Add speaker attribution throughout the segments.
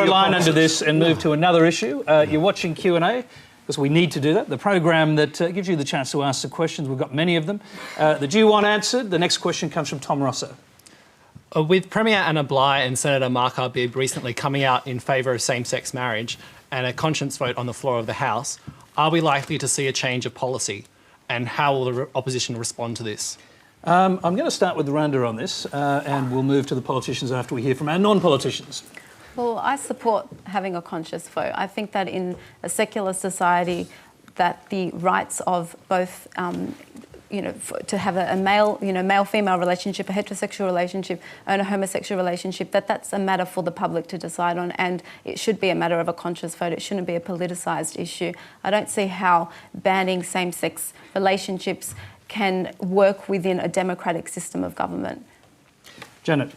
Speaker 1: a line under this and move to another issue. You're watching Q&A, because we need to do that. The program that gives you the chance to ask the questions. We've got many of them. The Do You Want answered. The next question comes from Tom Rosso.
Speaker 2: With Premier Anna Bligh and Senator Mark Arbib recently coming out in favour of same-sex marriage and a conscience vote on the floor of the House, are we likely to see a change of policy? And how will the opposition respond to this?
Speaker 1: I'm going to start with Rhonda on this, and we'll move to the politicians after we hear from our non-politicians.
Speaker 3: Well, I support having a conscious vote. I think that in a secular society, that the rights of both, to have a male, male-female relationship, a heterosexual relationship, and a homosexual relationship, that's a matter for the public to decide on, and it should be a matter of a conscious vote. It shouldn't be a politicised issue. I don't see how banning same-sex relationships can work within a democratic system of government.
Speaker 1: Janet.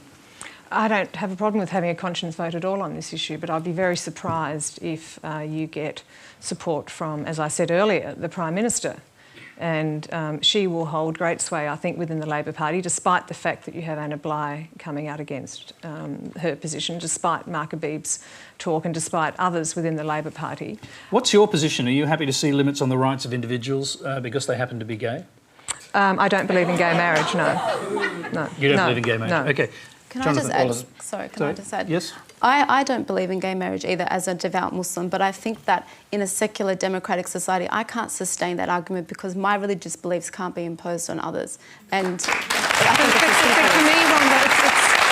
Speaker 4: I don't have a problem with having a conscience vote at all on this issue, but I'd be very surprised if you get support from, as I said earlier, the Prime Minister. And she will hold great sway, I think, within the Labor Party, despite the fact that you have Anna Bligh coming out against her position, despite Mark Habib's talk and despite others within the Labor Party.
Speaker 1: What's your position? Are you happy to see limits on the rights of individuals because they happen to be gay?
Speaker 4: I don't believe in gay marriage, no. No.
Speaker 1: You don't believe in gay marriage?
Speaker 4: No.
Speaker 1: OK.
Speaker 3: Can I just add? Sorry, can I just add?
Speaker 1: Yes.
Speaker 3: I don't believe in gay marriage either as a devout Muslim, but I think that in a secular democratic society, I can't sustain that argument because my religious beliefs can't be imposed on others. And I think
Speaker 4: for me, Rhonda,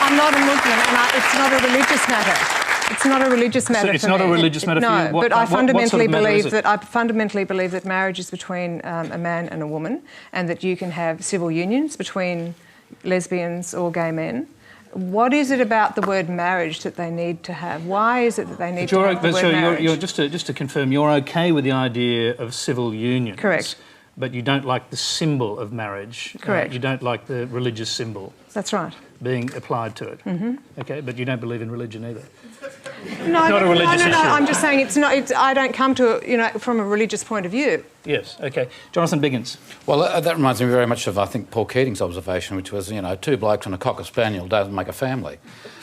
Speaker 4: I'm not a Muslim and it's not a religious matter. It's not a religious matter.
Speaker 1: So it's not a religious matter for you?
Speaker 4: No, but I fundamentally believe that marriage is between a man and a woman, and that you can have civil unions between lesbians or gay men. What is it about the word marriage that they need to have? Why is it that they need to have the word marriage?
Speaker 1: Just to confirm, you're OK with the idea of civil unions?
Speaker 4: Correct.
Speaker 1: But you don't like the symbol of marriage?
Speaker 4: Correct.
Speaker 1: You don't like the religious symbol?
Speaker 4: That's right.
Speaker 1: Being applied to it? Mm-hmm. OK, but you don't believe in religion either?
Speaker 4: No,
Speaker 1: it's not a religious issue.
Speaker 4: I'm just saying it's not. I don't come to it, from a religious point of view.
Speaker 1: Yes, OK. Jonathan Biggins.
Speaker 5: Well, that reminds me very much of, I think, Paul Keating's observation, which was, two blokes and a cocker spaniel doesn't make a family.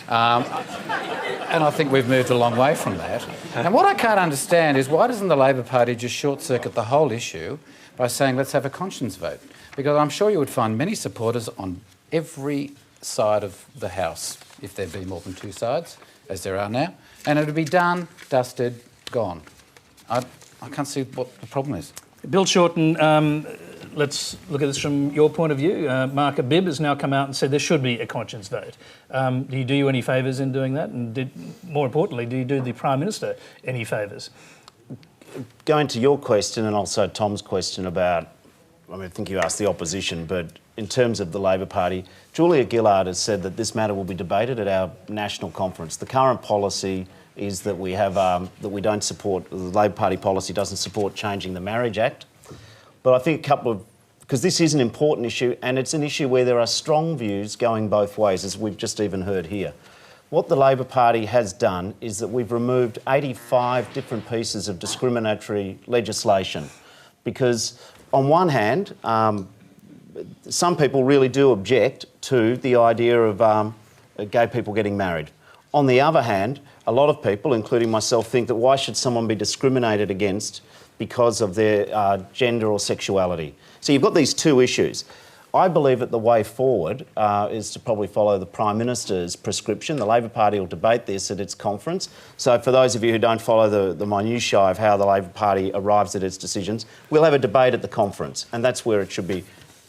Speaker 5: And I think we've moved a long way from that. And what I can't understand is why doesn't the Labor Party just short-circuit the whole issue by saying let's have a conscience vote? Because I'm sure you would find many supporters on every side of the House, if there be more than two sides, as there are now, and it would be done, dusted, gone. I can't see what the problem is.
Speaker 1: Bill Shorten, let's look at this from your point of view. Mark Habib has now come out and said there should be a conscience vote. Do you do you any favours in doing that? And more importantly, do you do the Prime Minister any favours?
Speaker 6: Going to your question and also Tom's question about, I think you asked the opposition, but in terms of the Labor Party, Julia Gillard has said that this matter will be debated at our national conference. The current policy is that we have that we don't support, the Labor Party policy doesn't support changing the Marriage Act. But I think because this is an important issue and it's an issue where there are strong views going both ways, as we've just even heard here. What the Labor Party has done is that we've removed 85 different pieces of discriminatory legislation because, on one hand, some people really do object to the idea of gay people getting married. On the other hand, a lot of people, including myself, think that why should someone be discriminated against because of their gender or sexuality? So you've got these two issues. I believe that the way forward is to probably follow the Prime Minister's prescription. The Labor Party will debate this at its conference. So for those of you who don't follow the minutiae of how the Labor Party arrives at its decisions, we'll have a debate at the conference, and that's where it should be.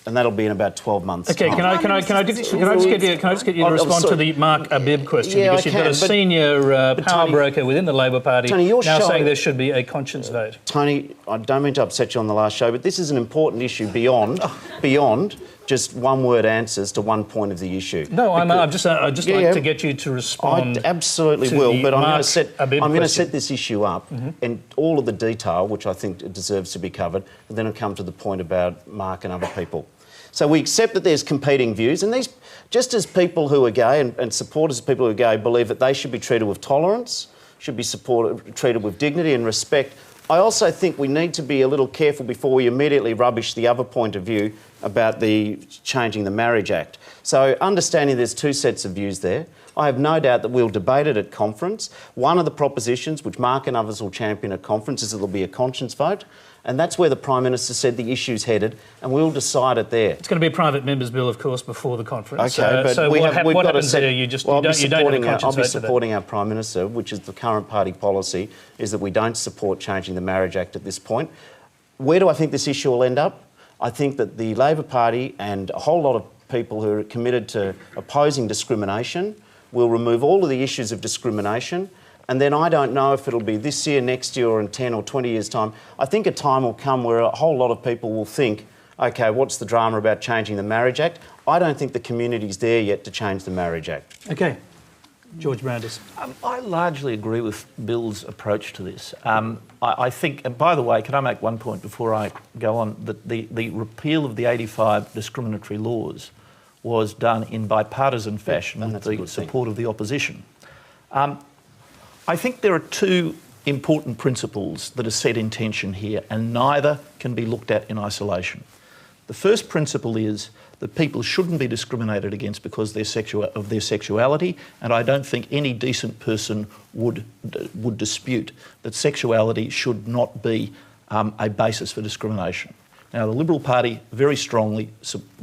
Speaker 6: And that'll be in about 12 months. OK,
Speaker 1: can I just get you to respond to the Mark Habib question?
Speaker 6: Yeah,
Speaker 1: because you've got a senior power broker within the Labor Party now saying there should be a conscience vote.
Speaker 6: Tony, I don't mean to upset you on the last show, but this is an important issue beyond just one-word answers to one point of the issue.
Speaker 1: No, I'd just like to get you to respond.
Speaker 6: I absolutely will, but I'm going to set this issue up, and all of the detail, which I think it deserves to be covered, and then I'll come to the point about Mark and other people. So we accept that there's competing views, and these, just as people who are gay and supporters of people who are gay believe that they should be treated with tolerance, should be treated with dignity and respect, I also think we need to be a little careful before we immediately rubbish the other point of view about the changing the Marriage Act. So understanding there's two sets of views there, I have no doubt that we'll debate it at conference. One of the propositions, which Mark and others will champion at conference, is that there'll be a conscience vote. And that's where the Prime Minister said the issue's headed, and we'll decide it there.
Speaker 1: It's going to be a private member's bill, of course, before the conference.
Speaker 6: Okay, but
Speaker 1: so
Speaker 6: we've
Speaker 1: what
Speaker 6: got to
Speaker 1: happens
Speaker 6: set.
Speaker 1: there? You don't have a conscience
Speaker 6: I'll be
Speaker 1: vote
Speaker 6: supporting our Prime Minister, which is the current party policy, is that we don't support changing the Marriage Act at this point. Where do I think this issue will end up? I think that the Labor Party and a whole lot of people who are committed to opposing discrimination will remove all of the issues of discrimination. And then I don't know if it'll be this year, next year, or in 10 or 20 years' time. I think a time will come where a whole lot of people will think, OK, what's the drama about changing the Marriage Act? I don't think the community's there yet to change the Marriage Act.
Speaker 1: OK. George Brandis.
Speaker 7: I largely agree with Bill's approach to this. I think, and by the way, can I make one point before I go on, that the repeal of the 85 discriminatory laws was done in bipartisan fashion with the support of the opposition. I think there are two important principles that are set in tension here, and neither can be looked at in isolation. The first principle is that people shouldn't be discriminated against because of their sexuality, and I don't think any decent person would dispute that sexuality should not be a basis for discrimination. Now, the Liberal Party very strongly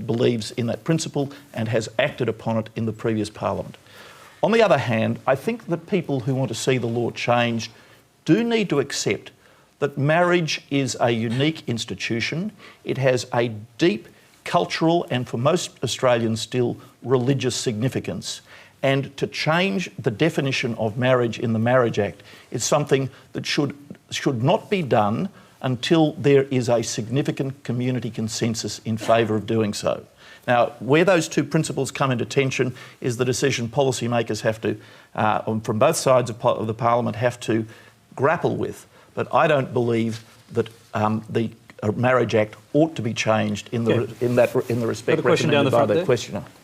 Speaker 7: believes in that principle and has acted upon it in the previous Parliament. On the other hand, I think that people who want to see the law changed do need to accept that marriage is a unique institution. It has a deep cultural and, for most Australians still, religious significance. And to change the definition of marriage in the Marriage Act is something that should not be done until there is a significant community consensus in favour of doing so. Now, where those two principles come into tension is the decision policymakers have to, from both sides of the Parliament, have to grapple with. But I don't believe that the Marriage Act ought to be changed in the respect recommended by the questioner.